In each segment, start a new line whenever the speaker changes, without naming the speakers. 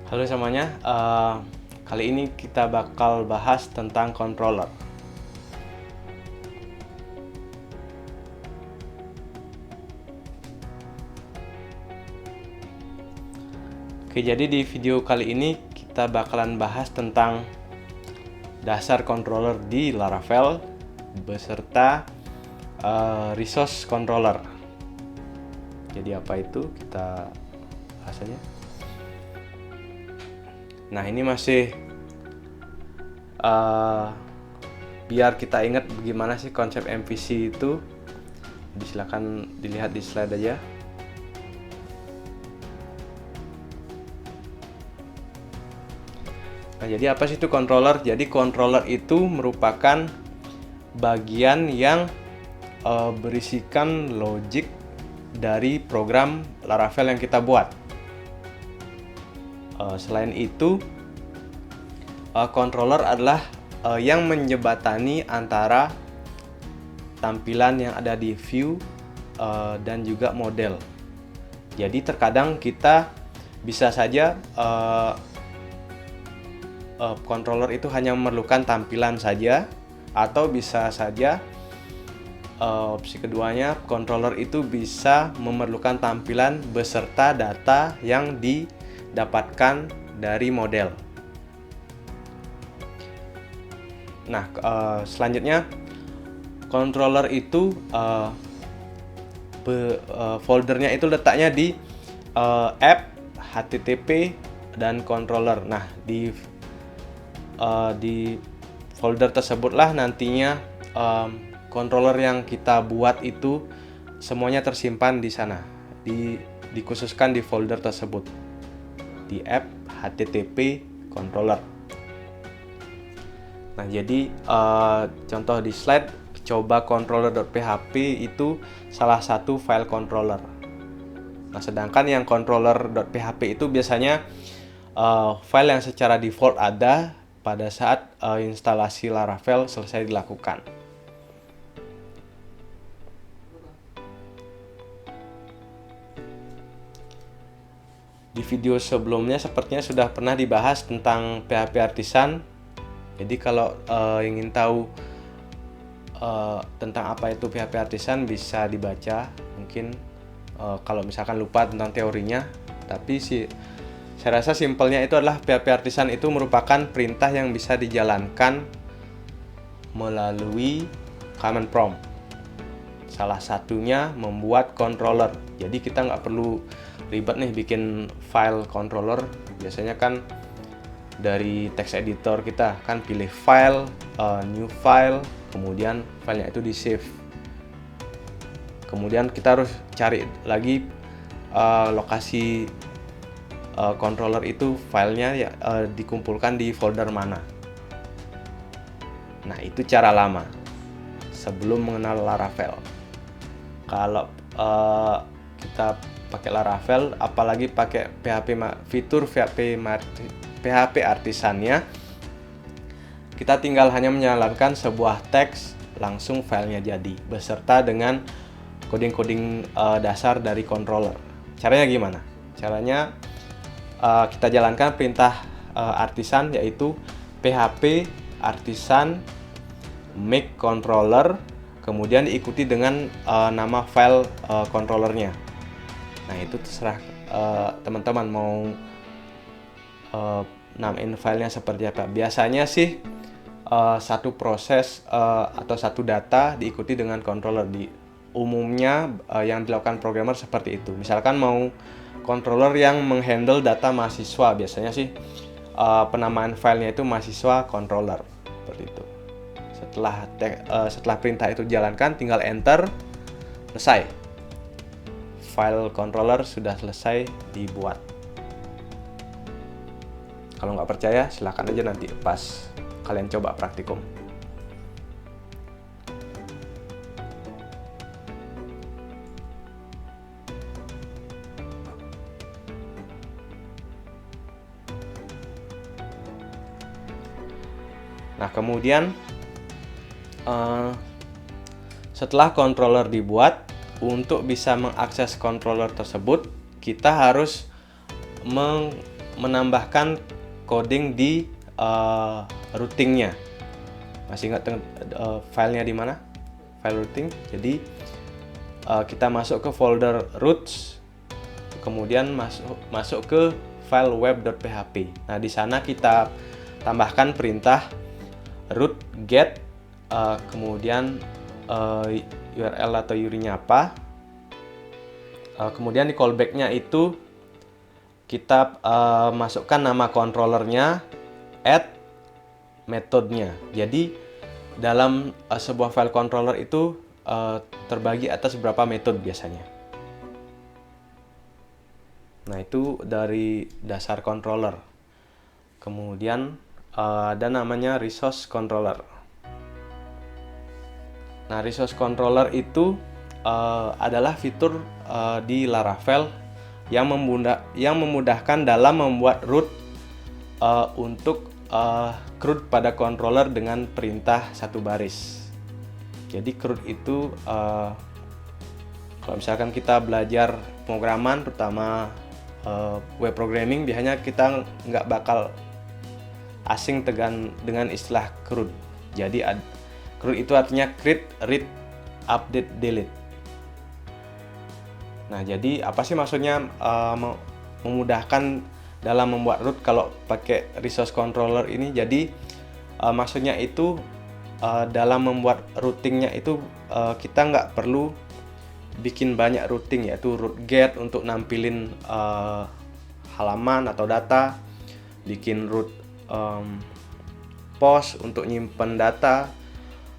Halo semuanya, kali ini kita bakal bahas tentang controller. Oke, jadi di video kali ini kita bakalan bahas tentang dasar controller di Laravel beserta resource controller. Jadi apa itu? Kita bahas aja. Nah, ini masih biar kita ingat bagaimana sih konsep MVC itu. Silakan dilihat di slide aja. Nah, jadi apa sih itu controller? Jadi controller itu merupakan bagian yang berisikan logic dari program Laravel yang kita buat. Selain itu, controller adalah yang menjembatani antara tampilan yang ada di view dan juga model. Jadi terkadang kita bisa saja controller itu hanya memerlukan tampilan saja, atau bisa saja opsi keduanya, controller itu bisa memerlukan tampilan beserta data yang didapatkan dari model. Nah, selanjutnya controller itu foldernya itu letaknya di app, HTTP, dan controller. Nah, di folder tersebutlah nantinya controller yang kita buat itu semuanya tersimpan di sana, dikhususkan di folder tersebut, di app, HTTP, controller. Nah, jadi contoh di slide, coba controller.php itu salah satu file controller. Nah, sedangkan yang controller.php itu biasanya file yang secara default ada pada saat instalasi Laravel selesai dilakukan. Di video sebelumnya sepertinya sudah pernah dibahas tentang PHP Artisan. Jadi kalau ingin tahu tentang apa itu PHP Artisan bisa dibaca. Mungkin kalau misalkan lupa tentang teorinya, tapi saya rasa simpelnya itu adalah PHP Artisan itu merupakan perintah yang bisa dijalankan melalui command prompt. Salah satunya membuat controller. Jadi kita nggak perlu ribet nih bikin file controller. Biasanya kan dari text editor kita kan pilih file, new file, kemudian filenya itu di save. Kemudian kita harus cari lagi lokasi controller itu, filenya ya dikumpulkan di folder mana. Nah, itu cara lama sebelum mengenal Laravel. Kalau kita pakai Laravel, apalagi pakai fitur PHP Artisannya, kita tinggal hanya menjalankan sebuah teks, langsung filenya jadi beserta dengan coding-coding dasar dari controller. Caranya gimana? Caranya kita jalankan perintah artisan, yaitu php artisan make controller, kemudian diikuti dengan nama file controllernya. Nah, itu terserah teman-teman mau namain filenya seperti apa. Biasanya sih satu proses atau satu data diikuti dengan controller. Umumnya yang dilakukan programmer seperti itu. Misalkan mau controller yang menghandle data mahasiswa, biasanya sih penamaan filenya itu mahasiswa controller, seperti itu. Setelah perintah itu dijalankan, tinggal enter, selesai. File controller sudah selesai dibuat. Kalau nggak percaya, silakan aja nanti pas kalian coba praktikum. Nah, kemudian setelah controller dibuat, untuk bisa mengakses controller tersebut, kita harus menambahkan coding di routingnya. Masih ingat filenya di mana? File routing. Jadi kita masuk ke folder routes, kemudian masuk ke file web.php. Nah, di sana kita tambahkan perintah root get, kemudian URL atau URI-nya apa. Kemudian di callback-nya itu kita masukkan nama controllernya, add metodenya. Jadi dalam sebuah file controller itu terbagi atas beberapa metode biasanya. Nah, itu dari dasar controller. Kemudian ada namanya resource controller. Nah, resource controller itu adalah fitur di Laravel yang memudahkan dalam membuat root untuk CRUD pada controller dengan perintah satu baris. Jadi CRUD itu kalau misalkan kita belajar pemrograman, terutama web programming, biasanya kita nggak bakal asing dengan istilah CRUD. Jadi CRUD itu artinya create, read, update, delete. Nah, jadi apa sih maksudnya memudahkan dalam membuat root kalau pakai resource controller ini? Jadi maksudnya itu dalam membuat routingnya itu kita nggak perlu bikin banyak routing, yaitu root get untuk nampilin halaman atau data, bikin root post untuk nyimpen data,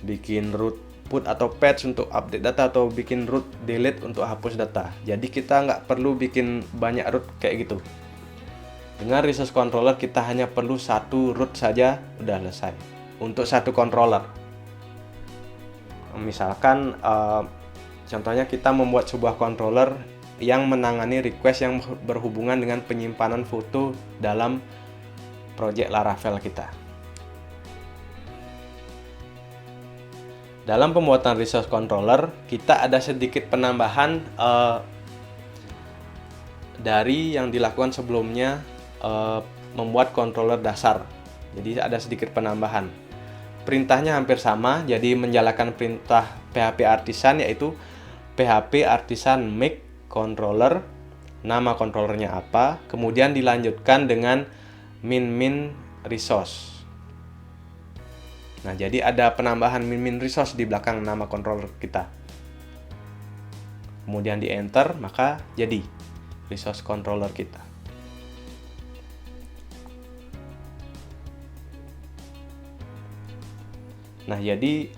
bikin root put atau patch untuk update data, atau bikin root delete untuk hapus data. Jadi kita nggak perlu bikin banyak root kayak gitu. Dengan resource controller kita hanya perlu satu root saja, udah selesai untuk satu controller. Misalkan contohnya kita membuat sebuah controller yang menangani request yang berhubungan dengan penyimpanan foto dalam project Laravel kita. Dalam pembuatan resource controller, kita ada sedikit penambahan dari yang dilakukan sebelumnya membuat controller dasar. Jadi ada sedikit penambahan. Perintahnya hampir sama, jadi menjalankan perintah PHP Artisan, yaitu PHP Artisan make controller, nama controllernya apa, kemudian dilanjutkan dengan min resource. Nah, jadi ada penambahan min resource di belakang nama controller kita. Kemudian di enter, maka jadi resource controller kita. Nah, jadi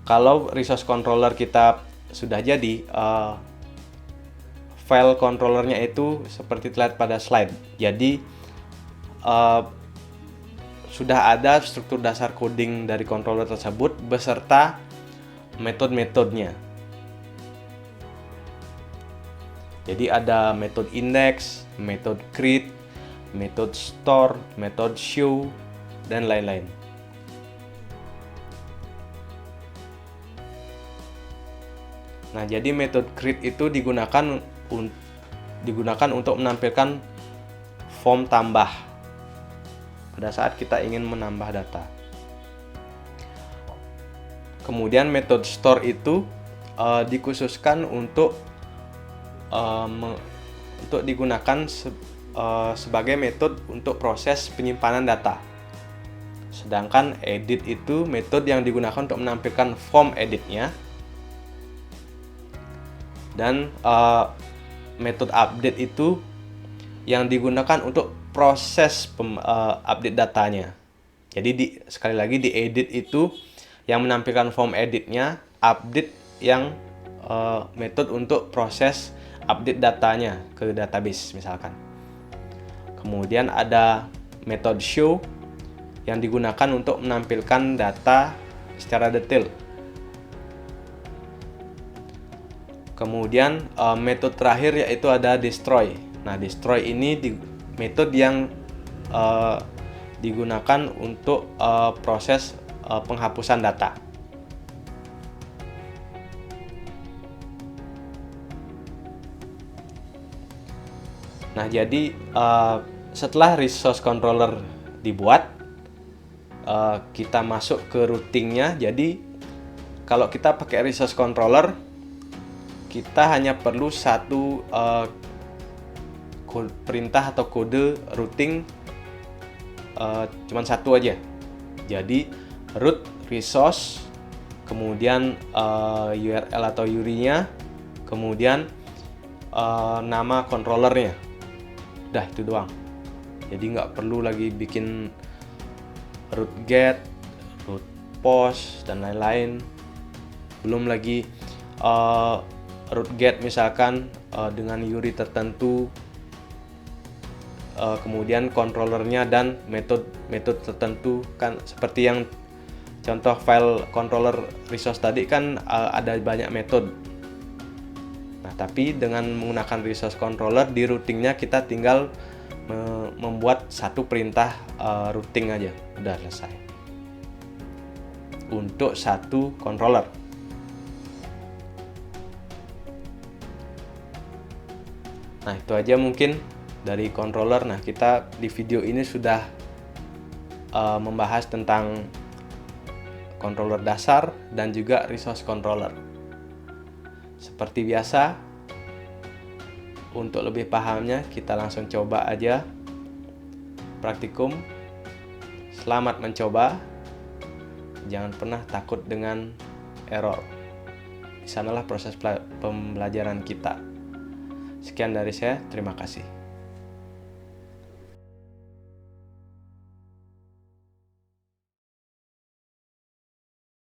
kalau resource controller kita sudah jadi, file controllernya itu seperti terlihat pada slide. Jadi sudah ada struktur dasar coding dari controller tersebut beserta metode-metodenya. Jadi ada metode index, metode create, metode store, metode show, dan lain-lain. Nah, jadi metode create itu digunakan untuk menampilkan form tambah pada saat kita ingin menambah data. Kemudian metode store itu dikhususkan untuk digunakan sebagai metode untuk proses penyimpanan data. Sedangkan edit itu metode yang digunakan untuk menampilkan form editnya. Dan metode update itu yang digunakan untuk proses update datanya. Jadi sekali lagi di edit itu yang menampilkan form editnya, update yang metode untuk proses update datanya ke database misalkan. Kemudian ada metode show yang digunakan untuk menampilkan data secara detail. Kemudian metode terakhir yaitu ada destroy. Nah, destroy ini metode yang digunakan untuk proses penghapusan data. Nah, jadi setelah resource controller dibuat, kita masuk ke routingnya. Jadi kalau kita pakai resource controller, kita hanya perlu satu perintah atau kode routing, cuman satu aja. Jadi root resource, kemudian URL atau URI-nya, kemudian nama controllernya. Udah, itu doang. Jadi nggak perlu lagi bikin root get, root post, dan lain-lain. Belum lagi root get misalkan dengan URI tertentu, kemudian controllernya dan metode tertentu, kan seperti yang contoh file controller resource tadi kan ada banyak metode. Nah, tapi dengan menggunakan resource controller, di routingnya kita tinggal membuat satu perintah routing aja, udah selesai untuk satu controller. Nah, itu aja mungkin dari controller. Nah, kita di video ini sudah membahas tentang controller dasar dan juga resource controller. Seperti biasa, untuk lebih pahamnya kita langsung coba aja praktikum. Selamat mencoba. Jangan pernah takut dengan error. Di sanalah proses pembelajaran kita. Sekian dari saya, terima kasih.